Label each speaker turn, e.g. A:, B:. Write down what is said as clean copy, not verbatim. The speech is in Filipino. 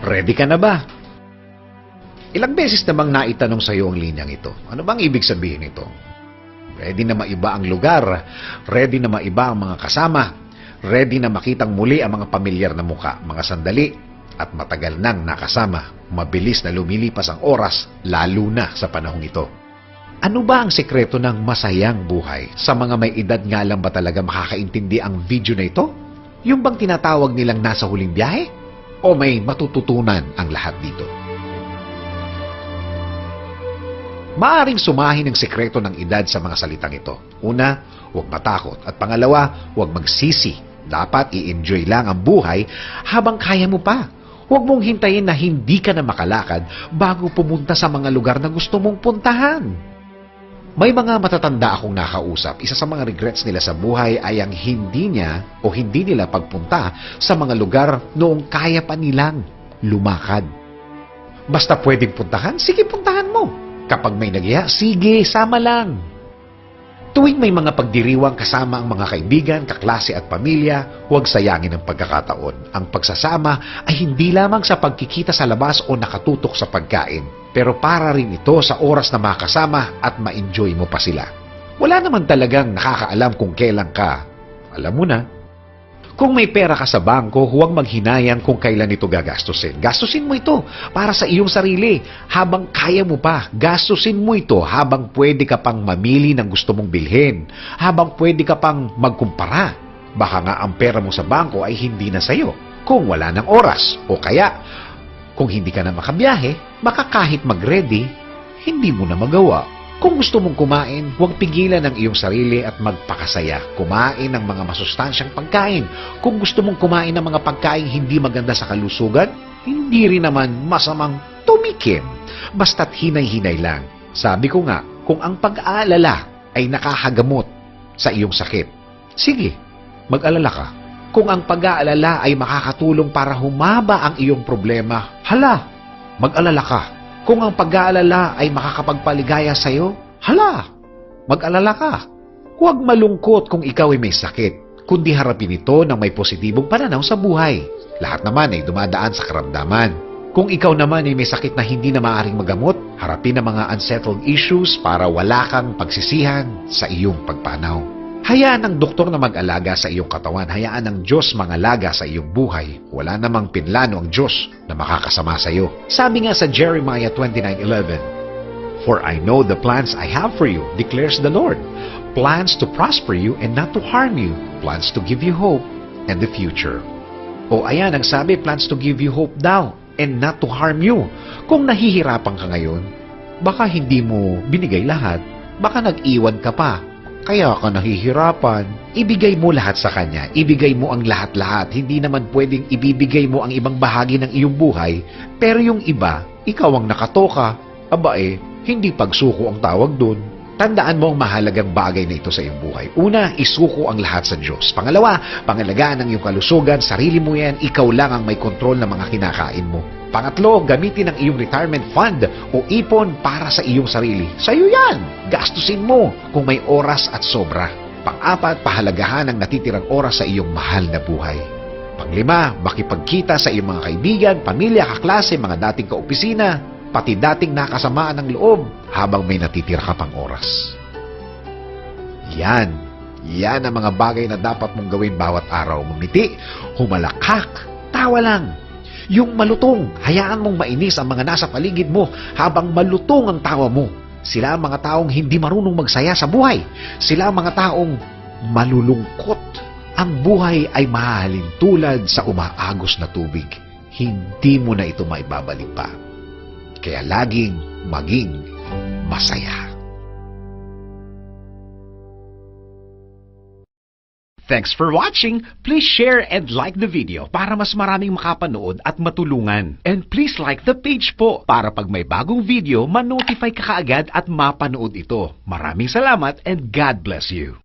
A: Ready ka na ba? Ilang beses na bang naitanong sa iyo ang linyang ito? Ano bang ibig sabihin nito? Ready na maiba ang lugar, ready na maiba ang mga kasama, ready na makitang muli ang mga pamilyar na muka, mga sandali, at matagal nang nakasama. Mabilis na lumilipas ang oras, lalo na sa panahong ito. Ano ba ang sekreto ng masayang buhay? Sa mga may edad nga lang ba talaga makakaintindi ang video na ito? Yung bang tinatawag nilang nasa huling biyahe? O may matututunan ang lahat dito? Maaring sumahin ang sekreto ng edad sa mga salitang ito. Una, huwag matakot. At pangalawa, huwag magsisi. Dapat i-enjoy lang ang buhay habang kaya mo pa. Huwag mong hintayin na hindi ka na makalakad bago pumunta sa mga lugar na gusto mong puntahan. May mga matatanda akong nakausap. Isa sa mga regrets nila sa buhay ay ang hindi nila pagpunta sa mga lugar noong kaya pa nilang lumakad. Basta pwedeng puntahan, sige puntahan mo. Kapag may nagyaya, sige, sama lang. Tuwing may mga pagdiriwang kasama ang mga kaibigan, kaklase at pamilya, huwag sayangin ang pagkakataon. Ang pagsasama ay hindi lamang sa pagkikita sa labas o nakatutok sa pagkain, pero para rin ito sa oras na makasama at ma-enjoy mo pa sila. Wala naman talagang nakakaalam kung kailan ka. Alam mo na. Kung may pera ka sa bangko, huwag maghinayang kung kailan ito gagastusin. Gastusin mo ito para sa iyong sarili. Habang kaya mo pa, gastusin mo ito habang pwede ka pang mamili ng gusto mong bilhin. Habang pwede ka pang magkumpara. Baka nga ang pera mo sa bangko ay hindi na sayo kung wala ng oras. O kaya, kung hindi ka na makabiyahe, baka kahit mag-ready, hindi mo na magawa. Kung gusto mong kumain, huwag pigilan ang iyong sarili at magpakasaya. Kumain ng mga masustansyang pagkain. Kung gusto mong kumain ng mga pagkain hindi maganda sa kalusugan, hindi rin naman masamang tumikim. Basta't hinay-hinay lang. Sabi ko nga, kung ang pag-aalala ay nakakagamot sa iyong sakit, sige, mag-alala ka. Kung ang pag-aalala ay makakatulong para humaba ang iyong problema, hala, mag-alala ka. Kung ang pag-aalala ay makakapagpaligaya sa iyo, hala, mag-alala ka. Huwag malungkot kung ikaw ay may sakit, kundi harapin ito ng may positibong pananaw sa buhay. Lahat naman ay dumadaan sa karamdaman. Kung ikaw naman ay may sakit na hindi na maaaring magamot, harapin ang mga unsettled issues para wala kang pagsisihan sa iyong pagpanaw. Hayaan ng doktor na mag-alaga sa iyong katawan. Hayaan ng Diyos mangalaga sa iyong buhay. Wala namang pinlano ang Diyos na makakasama sa iyo. Sabi nga sa Jeremiah 29:11, "For I know the plans I have for you, declares the Lord. Plans to prosper you and not to harm you. Plans to give you hope and the future." O ayan ang sabi, plans to give you hope daw and not to harm you. Kung nahihirapan ka ngayon, baka hindi mo binigay lahat. Baka nag-iwan ka pa. Kaya ka nahihirapan. Ibigay mo lahat sa Kanya. Ibigay mo ang lahat-lahat. Hindi naman pwedeng ibibigay mo ang ibang bahagi ng iyong buhay, pero yung iba, ikaw ang nakatoka. Hindi pagsuko ang tawag dun. Tandaan mo ang mahalagang bagay na ito sa iyong buhay. Una, isuko ang lahat sa Diyos. Pangalawa, pangalagaan ang iyong kalusugan. Sarili mo yan. Ikaw lang ang may kontrol ng mga kinakain mo. Pangatlo, gamitin ang iyong retirement fund o ipon para sa iyong sarili. Sa'yo yan! Gastusin mo kung may oras at sobra. Pang-apat, pahalagahan ang natitirang oras sa iyong mahal na buhay. Panglima, makipagkita sa iyong mga kaibigan, pamilya, kaklase, mga dating kaopisina, pati dating nakasamaan ng loob habang may natitira ka pang oras. Yan ang mga bagay na dapat mong gawin bawat araw. Ngumiti, humalakak, tawa lang. Yung malutong, hayaan mong mainis ang mga nasa paligid mo habang malutong ang tawa mo. Sila ang mga taong hindi marunong magsaya sa buhay. Sila ang mga taong malulungkot. Ang buhay ay mahahalin tulad sa umaagos na tubig. Hindi mo na ito maibabalik pa. Kaya laging maging masaya. Thanks for watching. Please share and like the video para mas maraming makapanood at matulungan. And please like the page po para pag may bagong video, ma-notify ka kaagad at mapanood ito. Maraming salamat and God bless you.